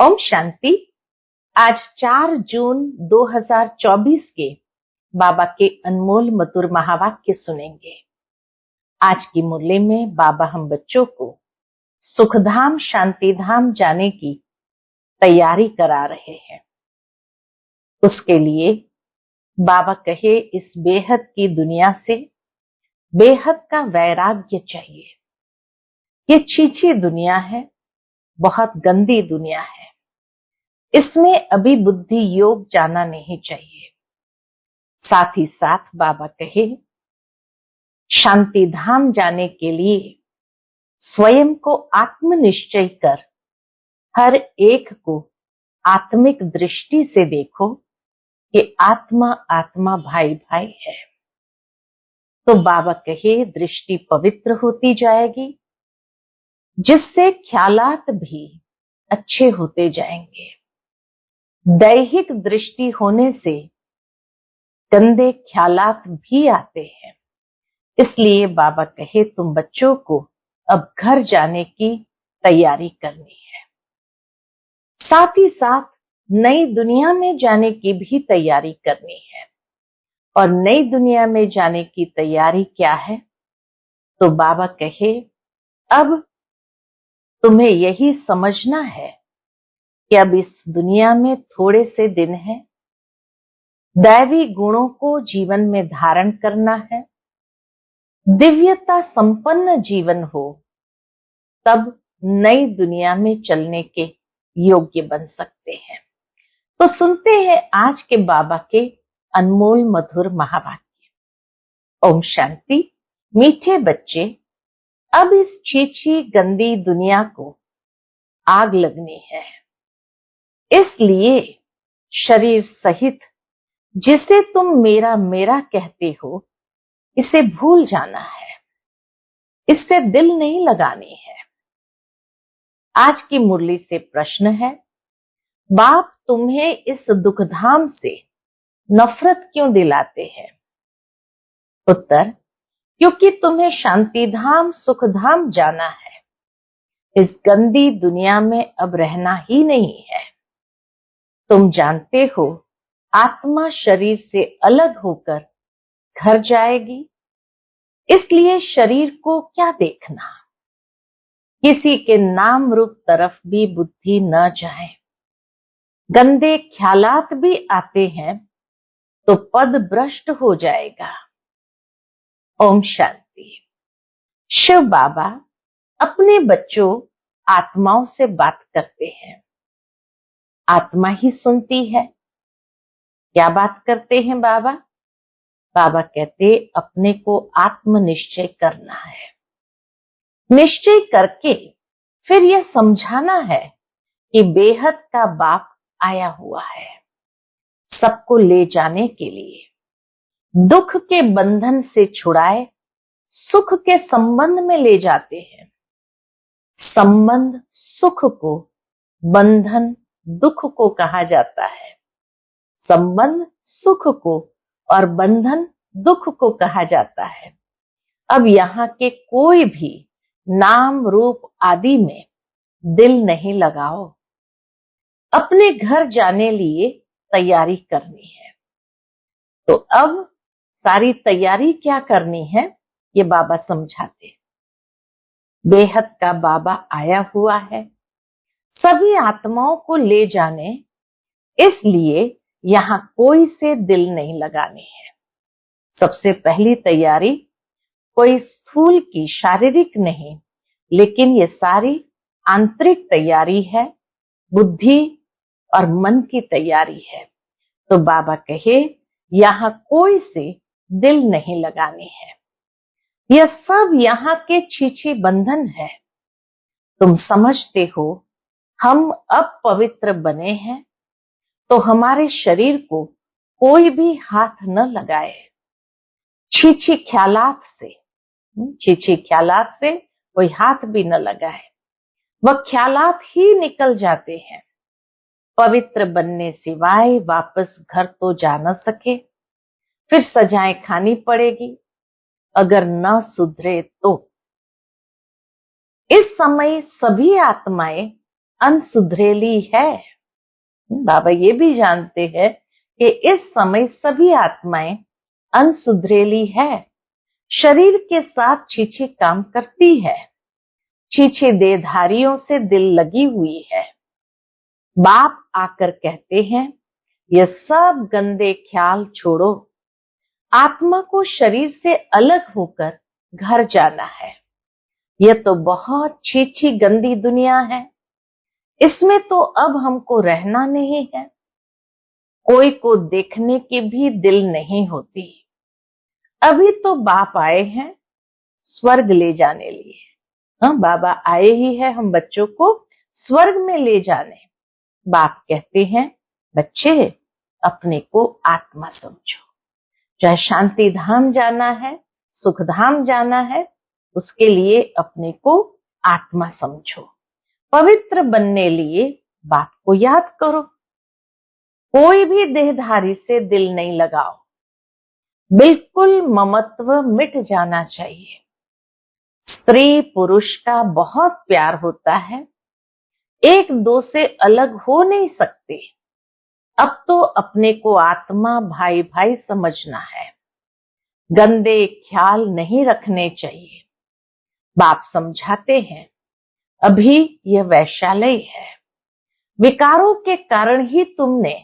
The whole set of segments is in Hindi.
ओम शांति। आज 4 जून 2024 के बाबा के अनमोल मधुर महावाक्य सुनेंगे। आज की मुरली में बाबा हम बच्चों को सुखधाम शांतिधाम जाने की तैयारी करा रहे हैं। उसके लिए बाबा कहे, इस बेहद की दुनिया से बेहद का वैराग्य चाहिए। ये छीछी दुनिया है, बहुत गंदी दुनिया है। इसमें अभी बुद्धि योग जाना नहीं चाहिए। साथ ही साथ बाबा कहे, शांति धाम जाने के लिए स्वयं को आत्मनिश्चय कर हर एक को आत्मिक दृष्टि से देखो कि आत्मा आत्मा भाई भाई है। तो बाबा कहे, दृष्टि पवित्र होती जाएगी, जिससे ख्यालात भी अच्छे होते जाएंगे। दैहिक दृष्टि होने से गंदे ख्यालात भी आते हैं। इसलिए बाबा कहे, तुम बच्चों को अब घर जाने की तैयारी करनी है। साथ ही साथ नई दुनिया में जाने की भी तैयारी करनी है। और नई दुनिया में जाने की तैयारी क्या है? तो बाबा कहे, अब तुम्हें यही समझना है कि अब इस दुनिया में थोड़े से दिन हैं। दैवी गुणों को जीवन में धारण करना है। दिव्यता संपन्न जीवन हो, तब नई दुनिया में चलने के योग्य बन सकते हैं। तो सुनते हैं आज के बाबा के अनमोल मधुर महावाक्य। ओम शांति। मीठे बच्चे, अब इस छीछी गंदी दुनिया को आग लगनी है। इसलिए शरीर सहित जिसे तुम मेरा मेरा कहते हो, इसे भूल जाना है। इससे दिल नहीं लगानी है। आज की मुरली से प्रश्न है, बाप तुम्हें इस दुखधाम से नफरत क्यों दिलाते हैं? उत्तर, क्योंकि तुम्हें शांतिधाम सुखधाम जाना है। इस गंदी दुनिया में अब रहना ही नहीं है। तुम जानते हो, आत्मा शरीर से अलग होकर घर जाएगी। इसलिए शरीर को क्या देखना, किसी के नाम रूप तरफ भी बुद्धि न जाए। गंदे ख्यालात भी आते हैं तो पद भ्रष्ट हो जाएगा। ओम शांति। शिव बाबा अपने बच्चों आत्माओं से बात करते हैं। आत्मा ही सुनती है। क्या बात करते हैं बाबा? बाबा कहते, अपने को आत्मनिश्चय करना है। निश्चय करके फिर यह समझाना है कि बेहद का बाप आया हुआ है, सबको ले जाने के लिए। दुख के बंधन से छुड़ाए सुख के संबंध में ले जाते हैं। संबंध सुख को, बंधन दुख को कहा जाता है। संबंध सुख को और बंधन दुख को कहा जाता है। अब यहाँ के कोई भी नाम रूप आदि में दिल नहीं लगाओ। अपने घर जाने लिए तैयारी करनी है। तो अब सारी तैयारी क्या करनी है, ये बाबा समझाते। बेहद का बाबा आया हुआ है सभी आत्माओं को ले जाने, इसलिए यहाँ कोई से दिल नहीं लगानी है। सबसे पहली तैयारी कोई स्थूल की शारीरिक नहीं, लेकिन ये सारी आंतरिक तैयारी है, बुद्धि और मन की तैयारी है। तो बाबा कहे, यहाँ कोई से दिल नहीं लगानी है। यह सब यहाँ के छीछी बंधन है। तुम समझते हो, हम अब पवित्र बने हैं तो हमारे शरीर को कोई भी हाथ न लगाए। छीछी ख्यालात से कोई हाथ भी न लगाए। वह ख्यालात ही निकल जाते हैं। पवित्र बनने सिवाय वापस घर तो जा न सके। फिर सजाएं खानी पड़ेगी, अगर न सुधरे तो। इस समय सभी आत्माएं अनसुधरेली है। बाबा ये भी जानते हैं कि इस समय सभी आत्माएं अनसुधरेली है, शरीर के साथ छीछे काम करती है, छीछे देहधारियों से दिल लगी हुई है। बाप आकर कहते हैं, ये सब गंदे ख्याल छोड़ो, आत्मा को शरीर से अलग होकर घर जाना है। यह तो बहुत छीछी गंदी दुनिया है, इसमें तो अब हमको रहना नहीं है। कोई को देखने की भी दिल नहीं होती। अभी तो बाप आए हैं स्वर्ग ले जाने लिए। हाँ, बाबा आए ही है हम बच्चों को स्वर्ग में ले जाने। बाप कहते हैं, बच्चे अपने को आत्मा समझो। चाहे शांति धाम जाना है, सुख धाम जाना है, उसके लिए अपने को आत्मा समझो। पवित्र बनने लिए बाप को याद करो। कोई भी देहधारी से दिल नहीं लगाओ। बिल्कुल ममत्व मिट जाना चाहिए। स्त्री पुरुष का बहुत प्यार होता है, एक दो से अलग हो नहीं सकते। अब तो अपने को आत्मा भाई भाई समझना है। गंदे ख्याल नहीं रखने चाहिए। बाप समझाते हैं, अभी यह वैशालय है। विकारों के कारण ही तुमने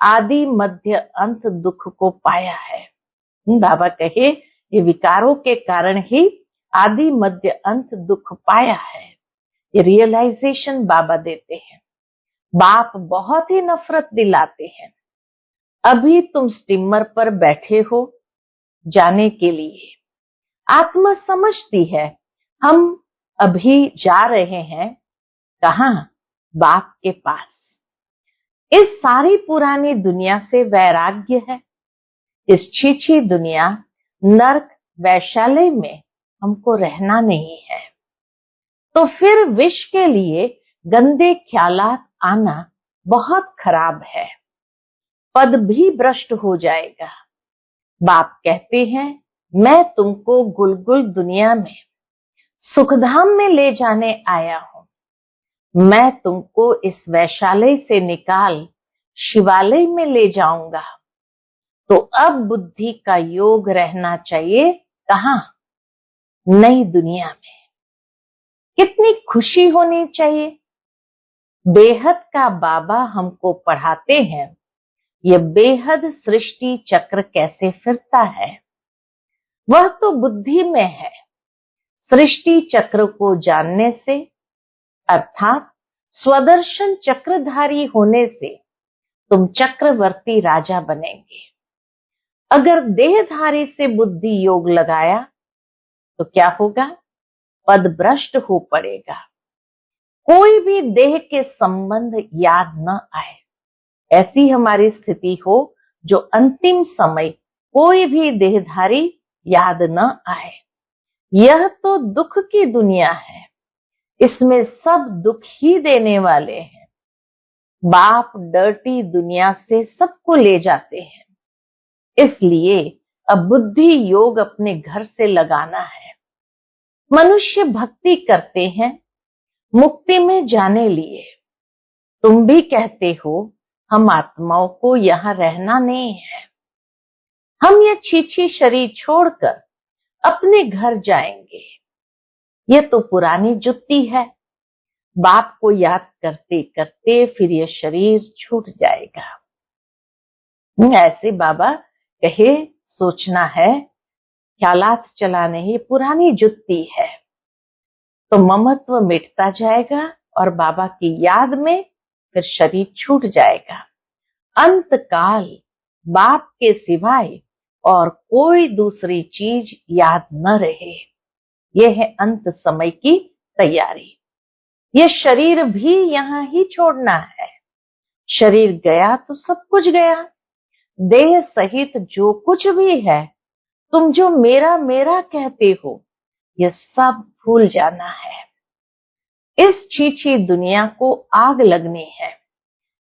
आदि मध्य अंत दुख को पाया है। बाबा कहे, ये विकारों के कारण ही आदि मध्य अंत दुख पाया है। ये रियलाइजेशन बाबा देते हैं। बाप बहुत ही नफरत दिलाते हैं। अभी तुम स्टीमर पर बैठे हो जाने के लिए। आत्मा समझती है हम अभी जा रहे हैं कहाँ? बाप के पास। इस सारी पुरानी दुनिया से वैराग्य है। इस छीछी दुनिया नरक वैशालय में हमको रहना नहीं है। तो फिर विष के लिए गंदे ख्यालात आना बहुत खराब है। पद भी भ्रष्ट हो जाएगा। बाप कहते हैं, मैं तुमको गुलगुल दुनिया में सुखधाम में ले जाने आया हूं। मैं तुमको इस वैशालय से निकाल शिवालय में ले जाऊंगा। तो अब बुद्धि का योग रहना चाहिए कहाँ? नई दुनिया में। कितनी खुशी होनी चाहिए। बेहद का बाबा हमको पढ़ाते हैं, यह बेहद सृष्टि चक्र कैसे फिरता है वह तो बुद्धि में है। सृष्टि चक्र को जानने से अर्थात स्वदर्शन चक्रधारी होने से तुम चक्रवर्ती राजा बनेंगे। अगर देहधारी से बुद्धि योग लगाया तो क्या होगा? पद भ्रष्ट हो पड़ेगा। कोई भी देह के संबंध याद न आए, ऐसी हमारी स्थिति हो जो अंतिम समय कोई भी देहधारी याद न आए। यह तो दुख की दुनिया है, इसमें सब दुख ही देने वाले हैं। बाप डर्टी दुनिया से सबको ले जाते हैं। इसलिए अब बुद्धि योग अपने घर से लगाना है। मनुष्य भक्ति करते हैं मुक्ति में जाने लिए। तुम भी कहते हो हम आत्माओं को यहाँ रहना नहीं है, हम ये छीछी शरीर छोड़कर अपने घर जाएंगे। ये तो पुरानी जुत्ती है। बाप को याद करते करते फिर ये शरीर छूट जाएगा। ऐसे बाबा कहे सोचना है, ख्यालात चलाने ही पुरानी जुत्ती है। तो ममत्व मिटता जाएगा और बाबा की याद में फिर शरीर छूट जाएगा। अंत काल बाप के सिवाय और कोई दूसरी चीज याद न रहे। यह है अंत समय की तैयारी। यह शरीर भी यहाँ ही छोड़ना है। शरीर गया तो सब कुछ गया। देह सहित जो कुछ भी है, तुम जो मेरा मेरा कहते हो, यह सब भूल जाना है। इस छीछी दुनिया को आग लगनी है,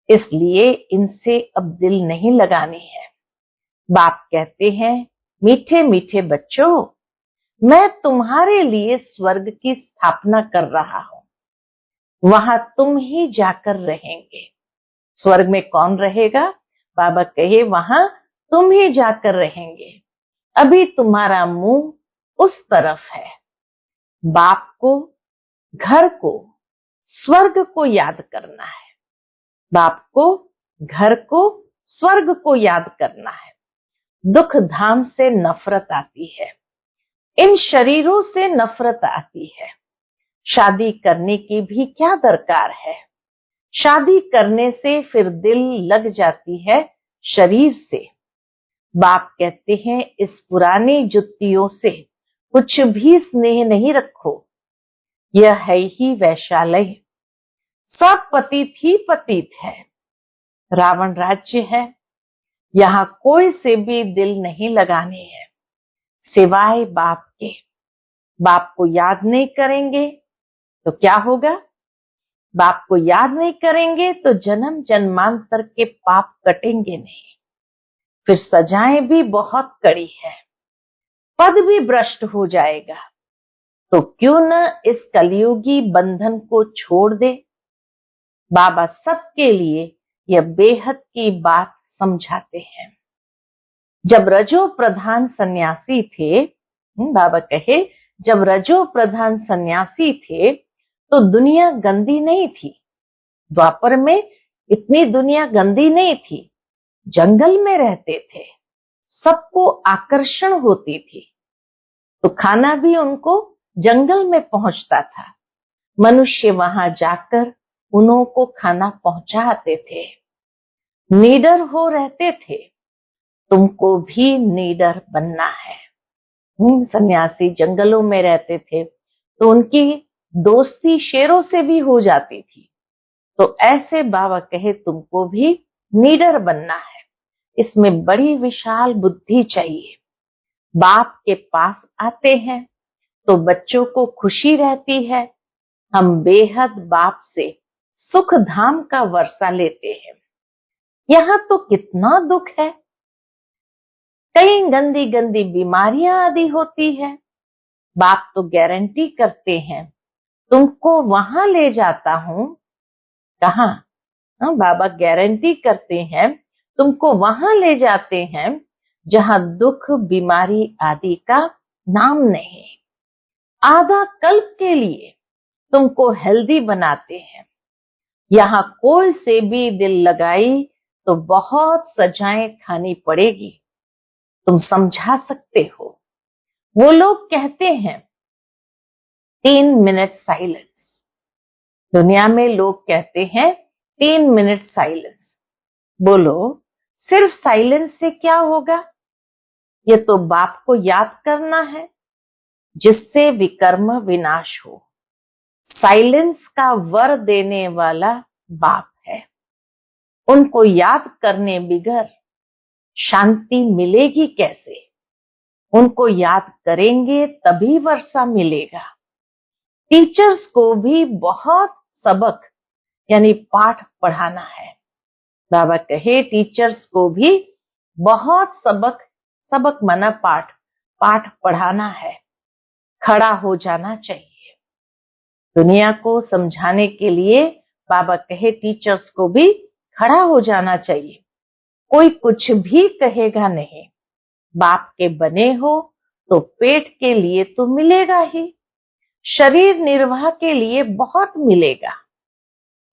इसलिए इनसे अब दिल नहीं लगानी है। बाप कहते हैं, मीठे मीठे बच्चों, मैं तुम्हारे लिए स्वर्ग की स्थापना कर रहा हूं। वहां तुम ही जाकर रहेंगे। स्वर्ग में कौन रहेगा? बाबा कहे वहां तुम ही जाकर रहेंगे। अभी तुम्हारा मुंह उस तरफ है। बाप को, घर को, स्वर्ग को याद करना है। बाप को, घर को, स्वर्ग को याद करना है। दुख धाम से नफरत आती है, इन शरीरों से नफरत आती है। शादी करने की भी क्या दरकार है? शादी करने से फिर दिल लग जाती है शरीर से। बाप कहते हैं इस पुरानी जुत्तियों से कुछ भी स्नेह नहीं रखो। यह है ही वैशालय, सब पतित ही पतित है। रावण राज्य है, यहाँ कोई से भी दिल नहीं लगाने हैं सिवाय बाप के। बाप को याद नहीं करेंगे तो क्या होगा? बाप को याद नहीं करेंगे तो जन्म जन्मांतर के पाप कटेंगे नहीं। फिर सजाएं भी बहुत कड़ी है, पद भी भ्रष्ट हो जाएगा। तो क्यों न इस कलयुगी बंधन को छोड़ दे। बाबा सबके लिए यह बेहद की बात समझाते हैं। जब रजो प्रधान सन्यासी थे, बाबा कहे जब रजो प्रधान सन्यासी थे तो दुनिया गंदी नहीं थी। द्वापर में इतनी दुनिया गंदी नहीं थी। जंगल में रहते थे, सबको आकर्षण होती थी, तो खाना भी उनको जंगल में पहुंचता था। मनुष्य वहां जाकर उन्हों को खाना पहुंचाते थे। नीडर हो रहते थे, तुमको भी नीडर बनना है। सन्यासी जंगलों में रहते थे तो उनकी दोस्ती शेरों से भी हो जाती थी। तो ऐसे बाबा कहे तुमको भी नीडर बनना है। इसमें बड़ी विशाल बुद्धि चाहिए। बाप के पास आते हैं तो बच्चों को खुशी रहती है। हम बेहद बाप से सुख धाम का वर्षा लेते हैं। यहाँ तो कितना दुख है, कई गंदी गंदी बीमारियां आदि होती है। बाप तो गारंटी करते हैं तुमको वहां ले जाता हूं। कहां? बाबा गारंटी करते हैं तुमको वहां ले जाते हैं जहां दुख बीमारी आदि का नाम नहीं। आधा कल्प के लिए तुमको हेल्दी बनाते हैं। यहाँ कोई से भी दिल लगाई तो बहुत सजाएं खानी पड़ेगी। तुम समझा सकते हो। वो लोग कहते हैं 3 मिनट साइलेंस। दुनिया में लोग कहते हैं 3 मिनट साइलेंस। बोलो सिर्फ साइलेंस से क्या होगा? ये तो बाप को याद करना है जिससे विकर्म विनाश हो। साइलेंस का वर देने वाला बाप है। उनको याद करने बिगर शांति मिलेगी कैसे? उनको याद करेंगे तभी वर्षा मिलेगा। टीचर्स को भी बहुत सबक यानी पाठ पढ़ाना है। बाबा कहे टीचर्स को भी बहुत सबक माना पाठ पढ़ाना है। खड़ा हो जाना चाहिए। दुनिया को समझाने के लिए बाबा कहे टीचर्स को भी खड़ा हो जाना चाहिए। कोई कुछ भी कहेगा नहीं। बाप के बने हो तो पेट के लिए तो मिलेगा ही, शरीर निर्वाह के लिए बहुत मिलेगा।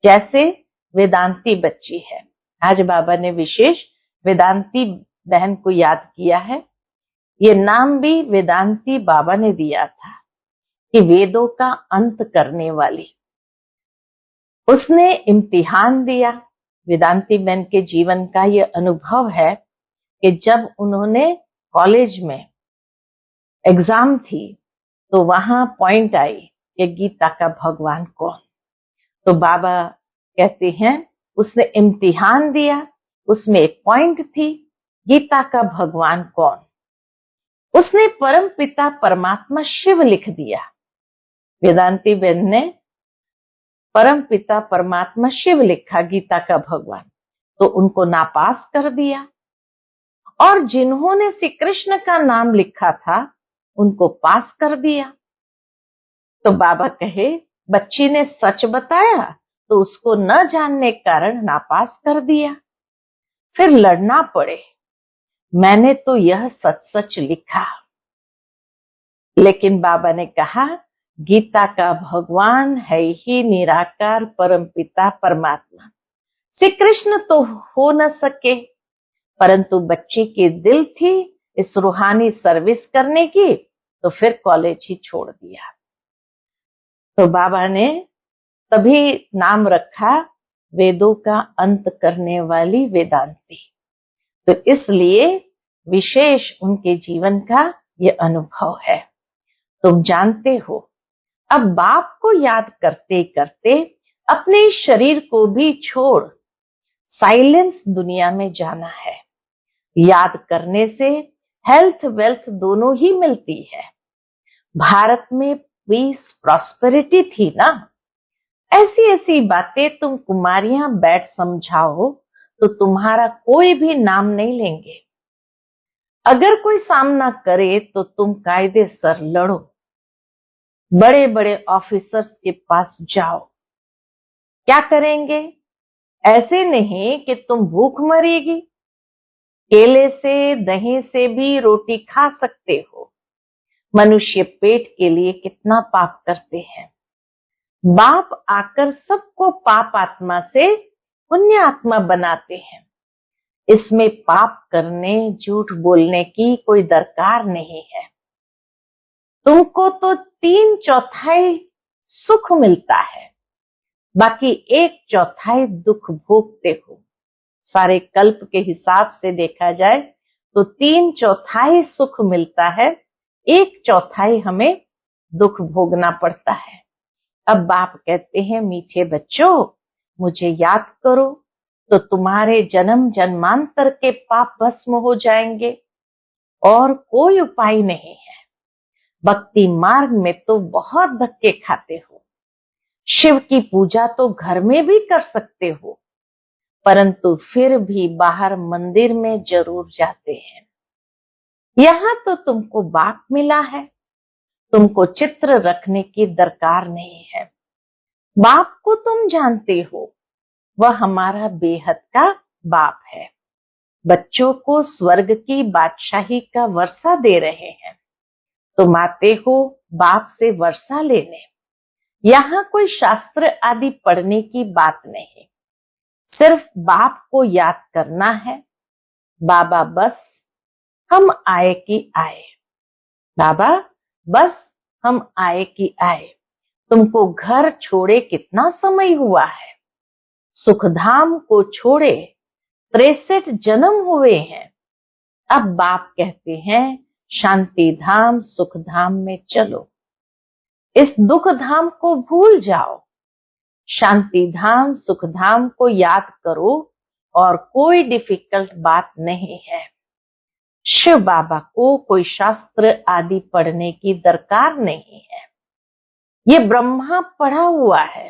जैसे वेदांती बच्ची है। आज बाबा ने विशेष वेदांती बहन को याद किया है। ये नाम भी वेदांती बाबा ने दिया था कि वेदों का अंत करने वाली। उसने इम्तिहान दिया। वेदांती बहन के जीवन का यह अनुभव है कि जब उन्होंने कॉलेज में एग्जाम थी तो वहां पॉइंट आई कि गीता का भगवान कौन। तो बाबा कहते हैं उसने इम्तिहान दिया, उसमें एक पॉइंट थी गीता का भगवान कौन। उसने परम पिता परमात्मा शिव लिख दिया। वेदांती बहन ने परम पिता परमात्मा शिव लिखा गीता का भगवान, तो उनको नापास कर दिया। और जिन्होंने श्री कृष्ण का नाम लिखा था उनको पास कर दिया। तो बाबा कहे बच्ची ने सच बताया तो उसको न जानने के कारण नापास कर दिया। फिर लड़ना पड़े, मैंने तो यह सच सच लिखा। लेकिन बाबा ने कहा, गीता का भगवान है ही निराकार परमपिता परमात्मा। श्री कृष्ण तो हो न सके, परंतु बच्ची की दिल थी इस रूहानी सर्विस करने की, तो फिर कॉलेज ही छोड़ दिया। तो बाबा ने तभी नाम रखा वेदों का अंत करने वाली वेदांती। तो इसलिए विशेष उनके जीवन का ये अनुभव है। तुम जानते हो, अब बाप को याद करते करते अपने शरीर को भी छोड़ साइलेंस दुनिया में जाना है। याद करने से हेल्थ वेल्थ दोनों ही मिलती है। भारत में पीस प्रॉस्पेरिटी थी ना। ऐसी ऐसी बातें तुम कुमारियां बैठ समझाओ तो तुम्हारा कोई भी नाम नहीं लेंगे। अगर कोई सामना करे तो तुम कायदे सर लड़ो, बड़े बड़े ऑफिसर्स के पास जाओ। क्या करेंगे? ऐसे नहीं कि तुम भूख मरेगी, केले से दही से भी रोटी खा सकते हो। मनुष्य पेट के लिए कितना पाप करते हैं। बाप आकर सबको पाप आत्मा से पुण्य आत्मा बनाते हैं। इसमें पाप करने, झूठ बोलने की कोई दरकार नहीं है। तुमको तो 3/4 सुख मिलता है, बाकी 1/4 दुख भोगते हो। सारे कल्प के हिसाब से देखा जाए तो 3/4 सुख मिलता है, 1/4 हमें दुख भोगना पड़ता है। अब बाप कहते हैं, मीठे बच्चों मुझे याद करो तो तुम्हारे जन्म जन्मांतर के पाप भस्म हो जाएंगे और कोई उपाय नहीं है। भक्ति मार्ग में तो बहुत धक्के खाते हो। शिव की पूजा तो घर में भी कर सकते हो, परंतु फिर भी बाहर मंदिर में जरूर जाते हैं। यहाँ तो तुमको बाप मिला है, तुमको चित्र रखने की दरकार नहीं है। बाप को तुम जानते हो, वह हमारा बेहद का बाप है। बच्चों को स्वर्ग की बादशाही का वर्षा दे रहे हैं। तुम आते हो बाप से वर्षा लेने। यहाँ कोई शास्त्र आदि पढ़ने की बात नहीं, सिर्फ बाप को याद करना है। बाबा बस हम आए कि आए, बाबा बस हम आए कि आए। तुमको घर छोड़े कितना समय हुआ है, सुखधाम को छोड़े 63 जन्म हुए हैं। अब बाप कहते हैं शांति धाम सुख धाम में चलो। इस दुख धाम को भूल जाओ, शांति धाम सुख धाम को याद करो और कोई डिफिकल्ट बात नहीं है। शिव बाबा को कोई शास्त्र आदि पढ़ने की दरकार नहीं है। ये ब्रह्मा पढ़ा हुआ है,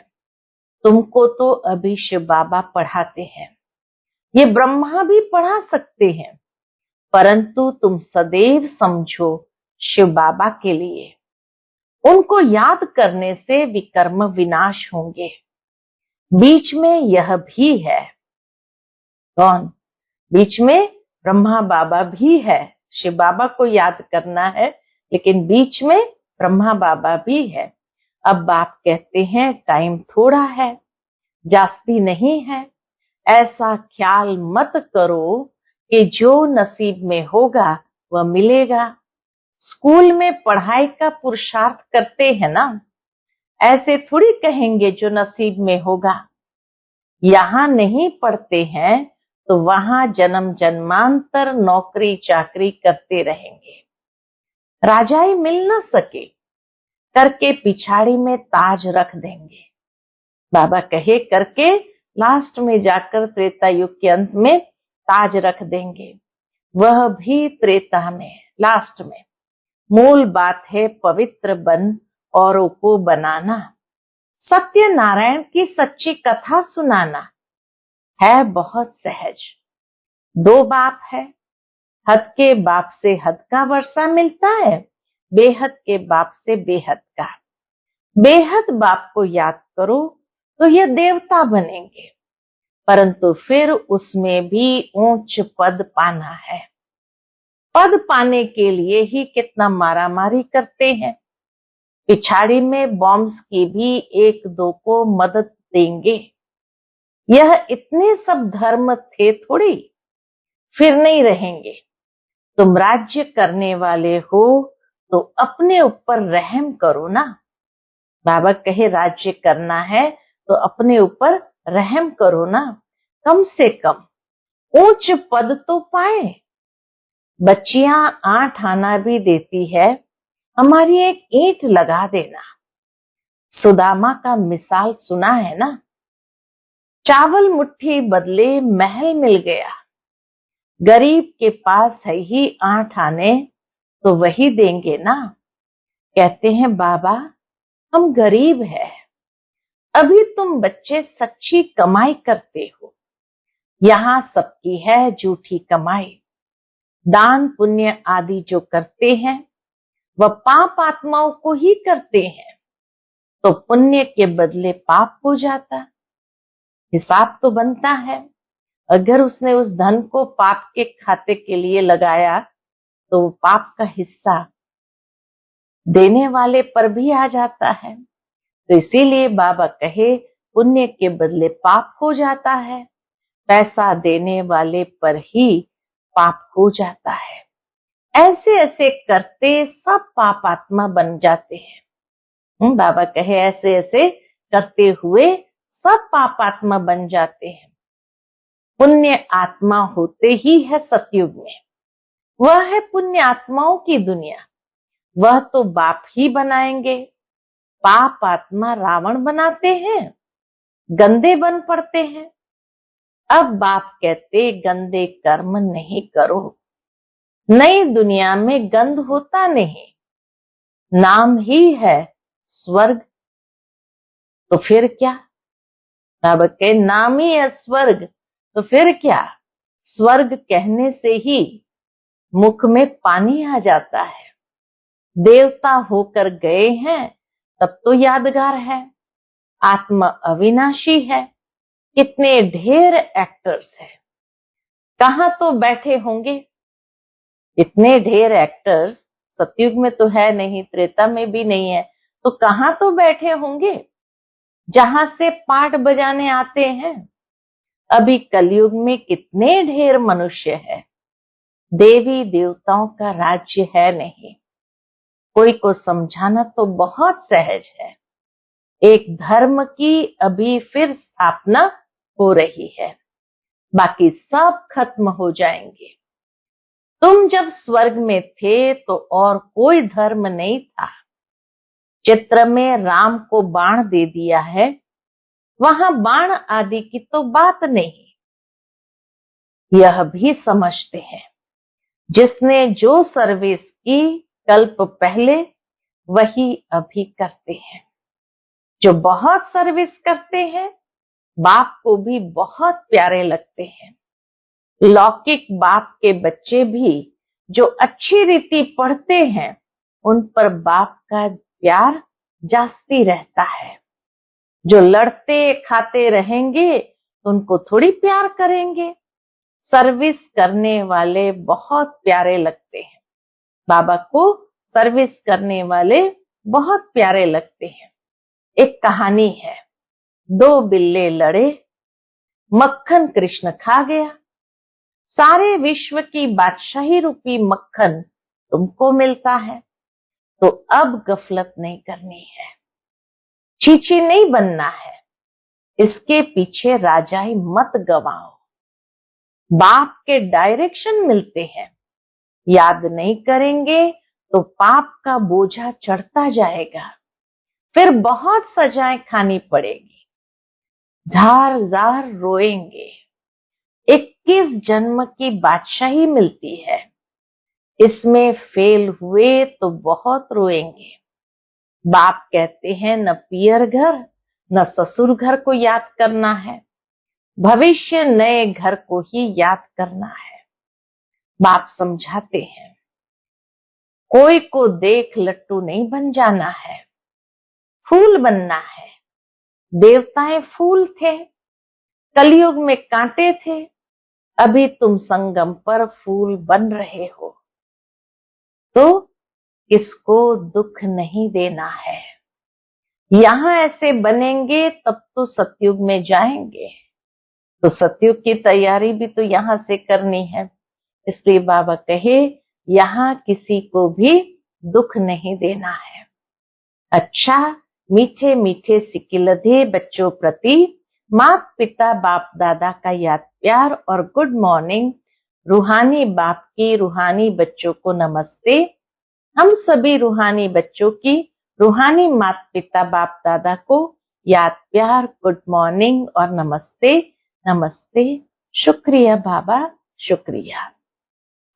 तुमको तो अभी शिव बाबा पढ़ाते हैं। ये ब्रह्मा भी पढ़ा सकते हैं, परंतु तुम सदैव समझो शिव बाबा के लिए। उनको याद करने से विकर्म विनाश होंगे। बीच में यह भी है, कौन? बीच में ब्रह्मा बाबा भी है। शिव बाबा को याद करना है, लेकिन बीच में ब्रह्मा बाबा भी है। अब बाप कहते हैं टाइम थोड़ा है, जास्ती नहीं है। ऐसा ख्याल मत करो कि जो नसीब में होगा वह मिलेगा। स्कूल में पढ़ाई का पुरुषार्थ करते हैं ना, ऐसे थोड़ी कहेंगे जो नसीब में होगा। यहाँ नहीं पढ़ते हैं तो वहां जन्म जन्मांतर नौकरी चाकरी करते रहेंगे। राजाई मिल न सके करके पिछाड़ी में ताज रख देंगे। बाबा कहे करके लास्ट में जाकर त्रेता युग के अंत में ताज रख देंगे, वह भी त्रेता में लास्ट में। मूल बात है पवित्र बन औरों को बनाना, सत्यनारायण की सच्ची कथा सुनाना है बहुत सहज। 2 बाप है, हद के बाप से हद का वर्षा मिलता है, बेहद के बाप से बेहद का। बेहद बाप को याद करो तो यह देवता बनेंगे, परंतु फिर उसमें भी ऊंच पद पाना है। पद पाने के लिए ही कितना मारामारी करते हैं। पिछाड़ी में बॉम्ब्स की भी एक दो को मदद देंगे। यह इतने सब धर्म थे थोड़ी, फिर नहीं रहेंगे। तुम राज्य करने वाले हो तो अपने ऊपर रहम करो ना। बाबा कहे राज्य करना है तो अपने ऊपर रहम करो ना, कम से कम ऊंच पद तो पाए। बच्चियां 8 आना भी देती है, हमारी एक ईंट लगा देना। सुदामा का मिसाल सुना है ना, चावल मुट्ठी बदले महल मिल गया। गरीब के पास है ही 8 आने तो वही देंगे ना। कहते हैं बाबा हम गरीब है, अभी तुम बच्चे सच्ची कमाई करते हो। यहाँ सबकी है झूठी कमाई। दान पुण्य आदि जो करते हैं वह पाप आत्माओं को ही करते हैं, तो पुण्य के बदले पाप हो जाता। हिसाब तो बनता है। अगर उसने उस धन को पाप के खाते के लिए लगाया तो वो पाप का हिस्सा देने वाले पर भी आ जाता है। तो इसीलिए बाबा कहे पुण्य के बदले पाप हो जाता है, पैसा देने वाले पर ही पाप हो जाता है। ऐसे ऐसे करते सब पाप आत्मा बन जाते हैं। बाबा कहे ऐसे ऐसे करते हुए सब पाप आत्मा बन जाते हैं। पुण्य आत्मा होते ही है सतयुग में, वह है पुण्य आत्माओं की दुनिया। वह तो बाप ही बनाएंगे। पाप आत्मा रावण बनाते हैं, गंदे बन पड़ते हैं। अब बाप कहते गंदे कर्म नहीं करो। नई दुनिया में गंध होता नहीं, नाम ही है स्वर्ग। तो फिर क्या? बाबा के नाम ही है स्वर्ग, तो फिर क्या? स्वर्ग कहने से ही मुख में पानी आ जाता है। देवता होकर गए हैं तब तो यादगार है। आत्मा अविनाशी है। कितने ढेर एक्टर्स हैं, कहाँ तो बैठे होंगे। इतने ढेर एक्टर्स सतयुग में तो है नहीं, त्रेता में भी नहीं है, तो कहाँ तो बैठे होंगे जहां से पाठ बजाने आते हैं। अभी कलयुग में कितने ढेर मनुष्य है। देवी देवताओं का राज्य है नहीं। कोई को समझाना तो बहुत सहज है। एक धर्म की अभी फिर स्थापना हो रही है, बाकी सब खत्म हो जाएंगे। तुम जब स्वर्ग में थे तो और कोई धर्म नहीं था। चित्र में राम को बाण दे दिया है, वहां बाण आदि की तो बात नहीं। यह भी समझते हैं जिसने जो सर्विस की कल्प पहले वही अभी करते हैं। जो बहुत सर्विस करते हैं बाप को भी बहुत प्यारे लगते हैं। लौकिक बाप के बच्चे भी जो अच्छी रीति पढ़ते हैं उन पर बाप का प्यार जास्ती रहता है। जो लड़ते खाते रहेंगे तो उनको थोड़ी प्यार करेंगे। सर्विस करने वाले बहुत प्यारे लगते हैं। बाबा को सर्विस करने वाले बहुत प्यारे लगते हैं। एक कहानी है, 2 बिल्ले लड़े, मक्खन कृष्ण खा गया। सारे विश्व की बादशाही रूपी मक्खन तुमको मिलता है, तो अब गफलत नहीं करनी है, चीची नहीं बनना है, इसके पीछे राजाई मत गवाओ। बाप के डायरेक्शन मिलते हैं, याद नहीं करेंगे तो पाप का बोझा चढ़ता जाएगा, फिर बहुत सजाएं खानी पड़ेगी, झार झार रोएंगे। 21 जन्म की बादशाही मिलती है, इसमें फेल हुए तो बहुत रोएंगे। बाप कहते हैं न पियर घर न ससुर घर को याद करना है, भविष्य नए घर को ही याद करना है। बाप समझाते हैं कोई को देख लट्टू नहीं बन जाना है। फूल बनना है। देवताएं फूल थे, कलयुग में कांटे थे, अभी तुम संगम पर फूल बन रहे हो, तो किसको दुख नहीं देना है। यहां ऐसे बनेंगे तब तो सतयुग में जाएंगे, तो सतयुग की तैयारी भी तो यहां से करनी है। इसलिए बाबा कहे यहां किसी को भी दुख नहीं देना है। अच्छा, मीठे मीठे सिकिलधे बच्चों प्रति माता पिता बाप दादा का याद प्यार और गुड मॉर्निंग। रूहानी बाप की रूहानी बच्चों को नमस्ते। हम सभी रूहानी बच्चों की रूहानी माता पिता बाप दादा को याद प्यार, गुड मॉर्निंग और नमस्ते। नमस्ते। शुक्रिया बाबा, शुक्रिया।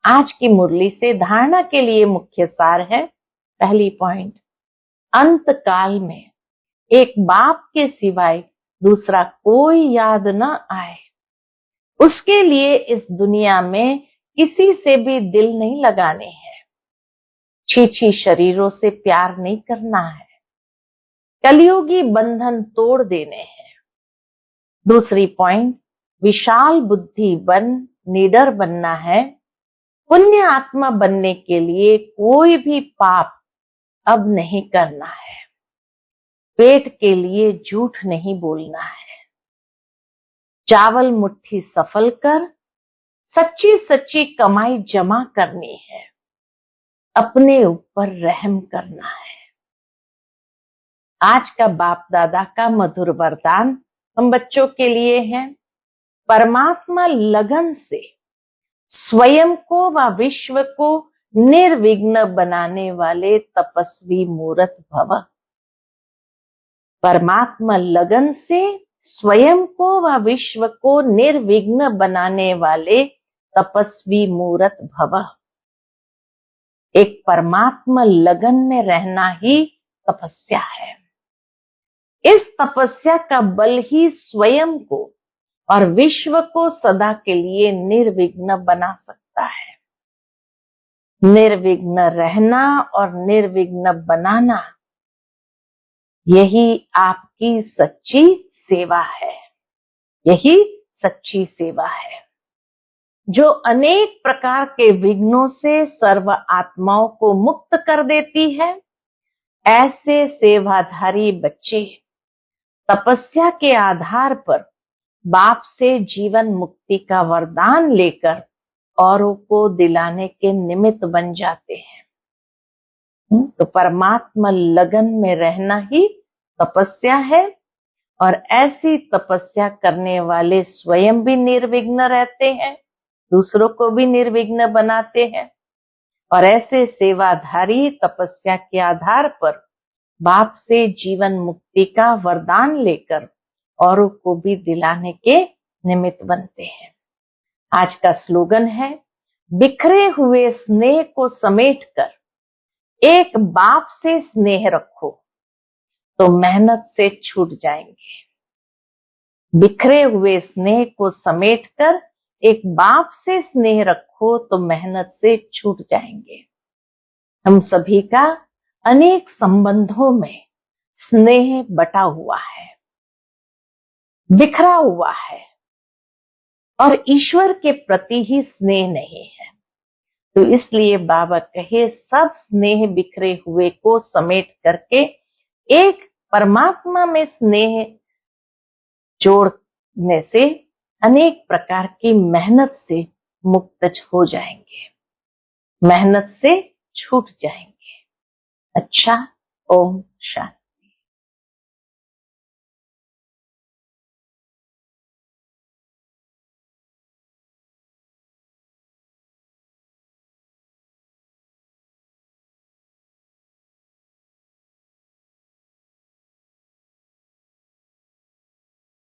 आज की मुरली से धारणा के लिए मुख्य सार है। पहली पॉइंट, अंत काल में एक बाप के सिवाय दूसरा कोई याद न आए, उसके लिए इस दुनिया में किसी से भी दिल नहीं लगाने हैं, छी शरीरों से प्यार नहीं करना है, कलयुगी बंधन तोड़ देने हैं। दूसरी पॉइंट, विशाल बुद्धि बन निडर बनना है। पुण्य आत्मा बनने के लिए कोई भी पाप अब नहीं करना है। पेट के लिए झूठ नहीं बोलना है। चावल मुट्ठी सफल कर सच्ची सच्ची कमाई जमा करनी है। अपने ऊपर रहम करना है। आज का बाप दादा का मधुर वरदान हम बच्चों के लिए है। परमात्मा लगन से स्वयं को व विश्व को निर्विघ्न बनाने वाले तपस्वी मूर्त भव। परमात्मा लगन से स्वयं को व विश्व को निर्विघ्न बनाने वाले तपस्वी मूर्त भव। एक परमात्मा लगन में रहना ही तपस्या है। इस तपस्या का बल ही स्वयं को और विश्व को सदा के लिए निर्विघ्न बना सकता है। निर्विघ्न रहना और निर्विघ्न बनाना, यही आपकी सच्ची सेवा है। यही सच्ची सेवा है जो अनेक प्रकार के विघ्नों से सर्व आत्माओं को मुक्त कर देती है। ऐसे सेवाधारी बच्चे तपस्या के आधार पर बाप से जीवन मुक्ति का वरदान लेकर औरों को दिलाने के निमित्त बन जाते हैं। तो परमात्मा लगन में रहना ही तपस्या है, और ऐसी तपस्या करने वाले स्वयं भी निर्विघ्न रहते हैं, दूसरों को भी निर्विघ्न बनाते हैं। और ऐसे सेवाधारी तपस्या के आधार पर बाप से जीवन मुक्ति का वरदान लेकर औरों को भी दिलाने के निमित्त बनते हैं। आज का स्लोगन है, बिखरे हुए स्नेह को समेटकर एक बाप से स्नेह रखो तो मेहनत से छूट जाएंगे। बिखरे हुए स्नेह को समेटकर एक बाप से स्नेह रखो तो मेहनत से छूट जाएंगे। हम सभी का अनेक संबंधों में स्नेह बटा हुआ है, बिखरा हुआ है, और ईश्वर के प्रति ही स्नेह नहीं है। तो इसलिए बाबा कहे, सब स्नेह बिखरे हुए को समेट करके एक परमात्मा में स्नेह जोड़ने से अनेक प्रकार की मेहनत से मुक्त हो जाएंगे, मेहनत से छूट जाएंगे। अच्छा, ओम शांति।